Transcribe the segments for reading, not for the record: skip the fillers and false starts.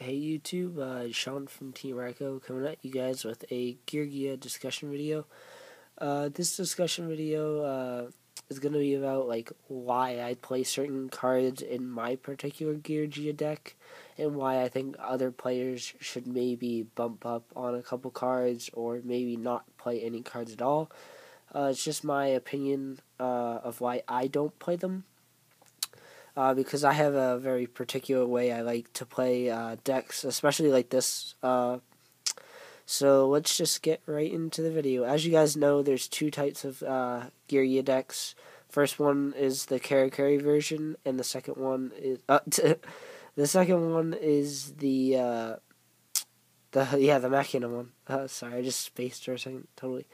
Hey YouTube, Sean from Team Ryko coming at you guys with a Geargia discussion video. This discussion video is going to be about why I play certain cards in my particular Geargia deck and why I think other players should maybe bump up on a couple cards or maybe not play any cards at all. It's just my opinion of why I don't play them. Because I have a very particular way I like to play decks, especially like this. So let's just get right into the video. As you guys know, there's two types of Geargia decks. First one is the Carry version, and the second one is the the Machina one. Sorry, I just spaced for a second. Totally.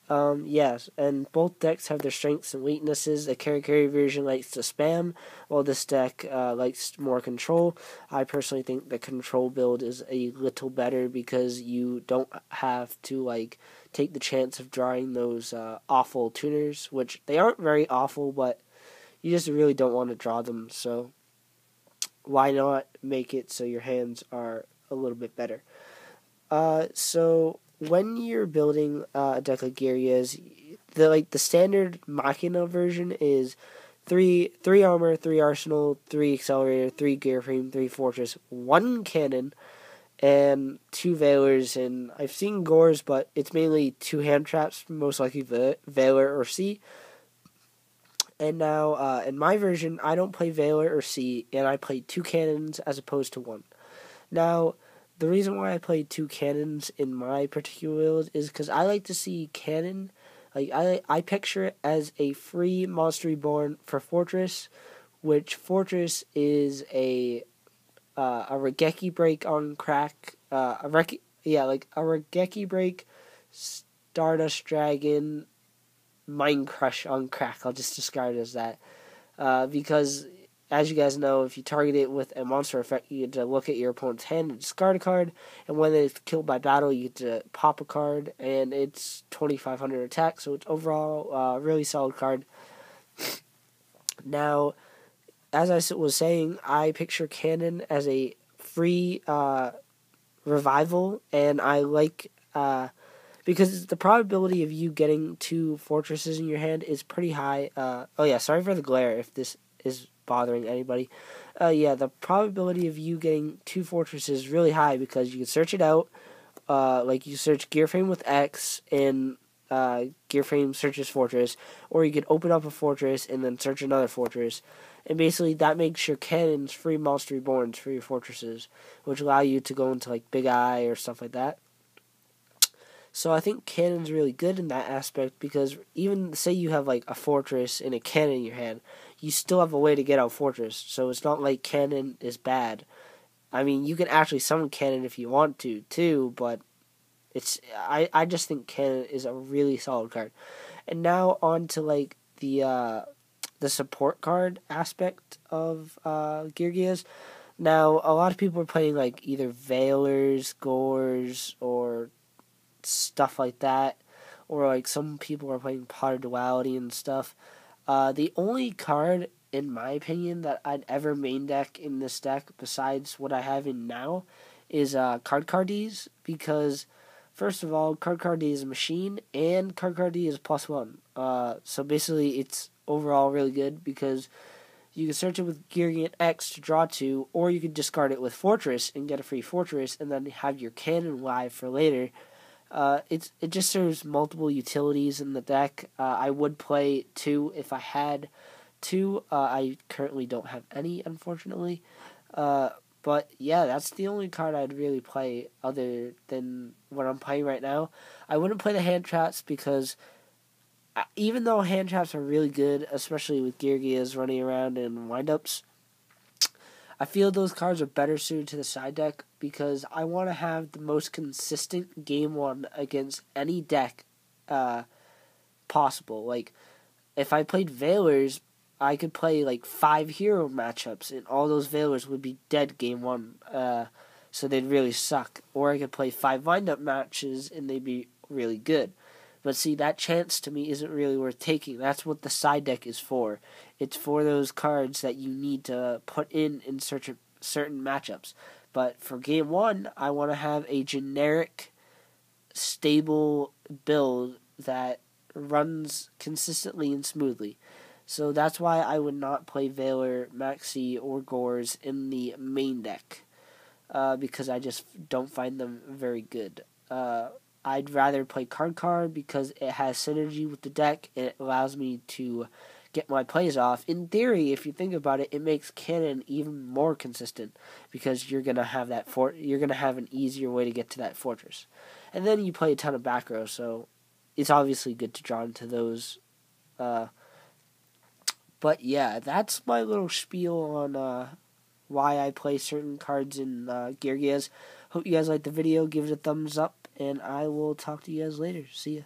Yes, and both decks have their strengths and weaknesses. The Carry version likes to spam, while this deck likes more control. I personally think the control build is a little better because you don't have to take the chance of drawing those awful tuners, which they aren't very awful, but you just really don't want to draw them. So why not make it so your hands are a little bit better? So when you're building a deck like Geargia's, the standard Machina version is three armor, 3 arsenal, 3 accelerator, 3 gear frame, 3 fortress, 1 cannon, and 2 veilers. And I've seen Gores, but it's mainly 2 hand traps, most likely Veiler or C. And now in my version, I don't play Veiler or C, and I play 2 cannons as opposed to 1. Now, the reason why I play 2 cannons in my particular build is because I like to see cannon. I picture it as a free monster reborn for Fortress, which Fortress is a Regeki break on crack. A Regeki break, Stardust Dragon, Mind Crush on crack. I'll just describe it as that, because as you guys know, if you target it with a monster effect, you get to look at your opponent's hand and discard a card, and when it's killed by battle, you get to pop a card, and it's 2,500 attack, so it's overall a really solid card. Now, as I was saying, I picture Cannon as a free revival, and I like because the probability of you getting 2 fortresses in your hand is pretty high. Sorry for the glare if this is bothering anybody. The probability of you getting 2 fortresses is really high because you can search it out. You search gear frame with X and gear frame searches fortress, or you could open up a fortress and then search another fortress. And basically that makes your cannons free monster reborns for your fortresses, which allow you to go into Big Eye or stuff like that. So I think cannon's really good in that aspect because even say you have a fortress and a cannon in your hand, you still have a way to get out fortress. So it's not like cannon is bad. I mean, you can actually summon cannon if you want to too, but I just think cannon is a really solid card. And now on to the support card aspect of Geargia's. Now a lot of people are playing either Veilers, Gores, or stuff like that, or some people are playing Pot of Duality and stuff. The only card, in my opinion, that I'd ever main deck in this deck, besides what I have in now, is Card-Card-D's, because, first of all, Card-Card-D is a machine, and Card-Card-D is +1. So basically, it's overall really good, because you can search it with Geargia X to draw 2, or you can discard it with Fortress and get a free Fortress, and then have your cannon live for later. It just serves multiple utilities in the deck. I would play 2 if I had 2. I currently don't have any, unfortunately. But yeah, that's the only card I'd really play other than what I'm playing right now. I wouldn't play the hand traps because even though hand traps are really good, especially with Geargia's running around and windups, I feel those cards are better suited to the side deck because I want to have the most consistent game 1 against any deck possible. If I played Veilers, I could play 5 hero matchups, and all those Veilers would be dead game 1, so they'd really suck. Or I could play 5 wind-up matches, and they'd be really good. But see, that chance to me isn't really worth taking. That's what the side deck is for. It's for those cards that you need to put in certain matchups. But for game 1, I want to have a generic, stable build that runs consistently and smoothly. So that's why I would not play Valor, Maxi, or Gores in the main deck. Because I just don't find them very good. I'd rather play Card because it has synergy with the deck and it allows me to get my plays off. In theory, if you think about it, it makes Cannon even more consistent because you're gonna have you're gonna have an easier way to get to that fortress, and then you play a ton of back row, so it's obviously good to draw into those. But yeah, that's my little spiel on why I play certain cards in Geargias. Hope you guys liked the video. Give it a thumbs up, and I will talk to you guys later. See ya.